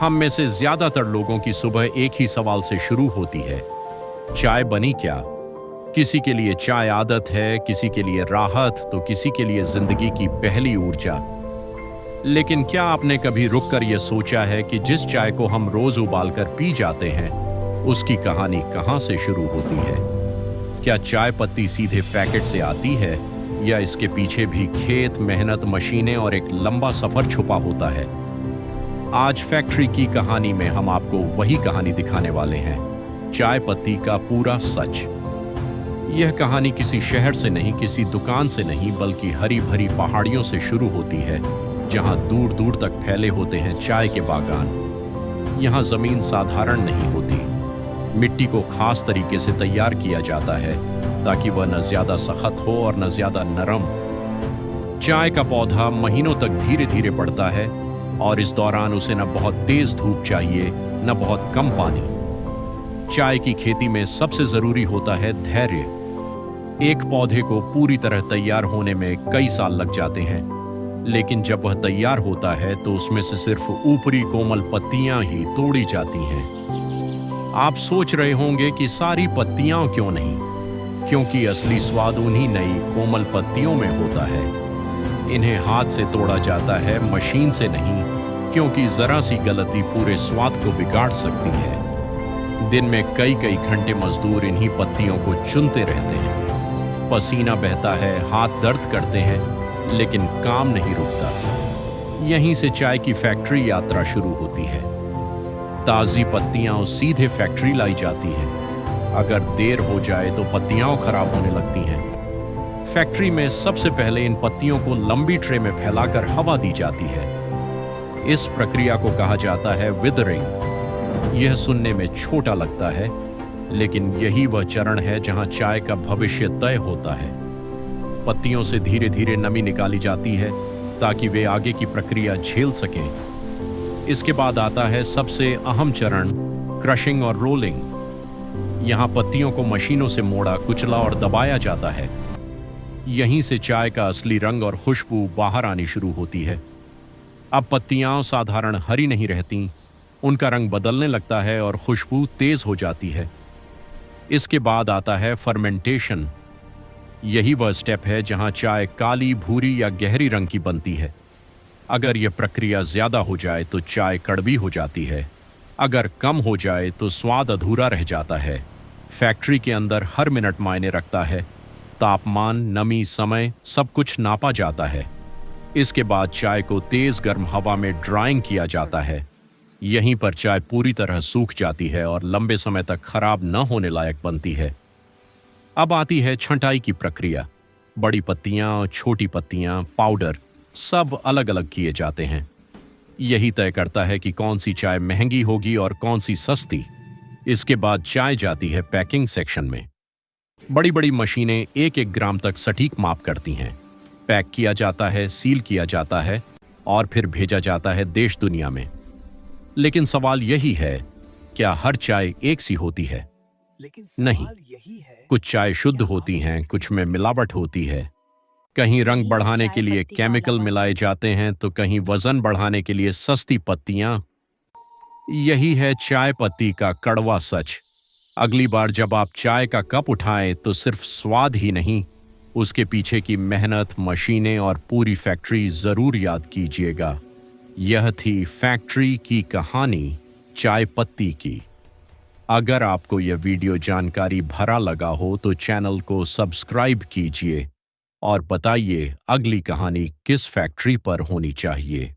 हम में से ज्यादातर लोगों की सुबह एक ही सवाल से शुरू होती है, चाय बनी क्या? किसी के लिए चाय आदत है, किसी के लिए राहत, तो किसी के लिए जिंदगी की पहली ऊर्जा। लेकिन क्या आपने कभी रुककर यह सोचा है कि जिस चाय को हम रोज उबालकर पी जाते हैं, उसकी कहानी कहां से शुरू होती है? क्या चाय पत्ती सीधे पैकेट से आती है, या इसके पीछे भी खेत, मेहनत, मशीनें और एक लंबा सफर छुपा होता है? आज फैक्ट्री की कहानी में हम आपको वही कहानी दिखाने वाले हैं, चाय पत्ती का पूरा सच। यह कहानी किसी शहर से नहीं, किसी दुकान से नहीं, बल्कि हरी भरी पहाड़ियों से शुरू होती है, जहां दूर दूर तक फैले होते हैं चाय के बागान। यहां जमीन साधारण नहीं होती, मिट्टी को खास तरीके से तैयार किया जाता है ताकि वह न ज्यादा सख्त हो और न ज्यादा नरम। चाय का पौधा महीनों तक धीरे धीरे बढ़ता है और इस दौरान उसे न बहुत तेज धूप चाहिए, न बहुत कम पानी। चाय की खेती में सबसे जरूरी होता है धैर्य। एक पौधे को पूरी तरह तैयार होने में कई साल लग जाते हैं, लेकिन जब वह तैयार होता है तो उसमें से सिर्फ ऊपरी कोमल पत्तियां ही तोड़ी जाती हैं। आप सोच रहे होंगे कि सारी पत्तियां क्यों नहीं? क्योंकि असली स्वाद उन्हीं नई कोमल पत्तियों में होता है। इन्हें हाथ से तोड़ा जाता है, मशीन से नहीं, क्योंकि जरा सी गलती पूरे स्वाद को बिगाड़ सकती है। दिन में कई कई घंटे मजदूर इन्हीं पत्तियों को चुनते रहते हैं। पसीना बहता है, हाथ दर्द करते हैं, लेकिन काम नहीं रुकता। यहीं से चाय की फैक्ट्री यात्रा शुरू होती है। ताजी पत्तियां सीधे फैक्ट्री लाई जाती हैं। अगर देर हो जाए तो पत्तियां खराब होने लगती हैं। फैक्ट्री में सबसे पहले इन पत्तियों को लंबी ट्रे में फैलाकर हवा दी जाती है। इस प्रक्रिया को कहा जाता है विदरिंग। यह सुनने में छोटा लगता है, लेकिन यही वह चरण है जहां चाय का भविष्य तय होता है। पत्तियों से धीरे धीरे नमी निकाली जाती है ताकि वे आगे की प्रक्रिया झेल सकें। इसके बाद आता है सबसे अहम चरण, क्रशिंग और रोलिंग। यहां पत्तियों को मशीनों से मोड़ा, कुचला और दबाया जाता है। यहीं से चाय का असली रंग और खुशबू बाहर आनी शुरू होती है। अब पत्तियां साधारण हरी नहीं रहती, उनका रंग बदलने लगता है और खुशबू तेज हो जाती है। इसके बाद आता है फर्मेंटेशन। यही वह स्टेप है जहां चाय काली, भूरी या गहरी रंग की बनती है। अगर यह प्रक्रिया ज्यादा हो जाए तो चाय कड़वी हो जाती है। अगर कम हो जाए तो स्वाद अधूरा रह जाता है। फैक्ट्री के अंदर हर मिनट मायने रखता है। तापमान, नमी, समय सब कुछ नापा जाता है। इसके बाद चाय को तेज गर्म हवा में ड्राइंग किया जाता है। यहीं पर चाय पूरी तरह सूख जाती है और लंबे समय तक खराब न होने लायक बनती है। अब आती है छंटाई की प्रक्रिया। बड़ी पत्तियां, छोटी पत्तियां, पाउडर सब अलग अलग किए जाते हैं। यही तय करता है कि कौन सी चाय महंगी होगी और कौन सी सस्ती। इसके बाद चाय जाती है पैकिंग सेक्शन में। बड़ी बड़ी मशीनें एक एक ग्राम तक सटीक माप करती हैं। पैक किया जाता है, सील किया जाता है और फिर भेजा जाता है देश दुनिया में। लेकिन सवाल यही है, क्या हर चाय एक सी होती है? नहीं। कुछ चाय शुद्ध होती हैं, कुछ में मिलावट होती है। कहीं रंग बढ़ाने के लिए केमिकल मिलाए जाते हैं, तो कहीं वजन बढ़ाने के लिए सस्ती पत्तियां। यही है चाय पत्ती का कड़वा सच। अगली बार जब आप चाय का कप उठाएं तो सिर्फ स्वाद ही नहीं, उसके पीछे की मेहनत, मशीनें और पूरी फैक्ट्री जरूर याद कीजिएगा। यह थी फैक्ट्री की कहानी, चाय पत्ती की। अगर आपको यह वीडियो जानकारी भरा लगा हो तो चैनल को सब्सक्राइब कीजिए और बताइए अगली कहानी किस फैक्ट्री पर होनी चाहिए।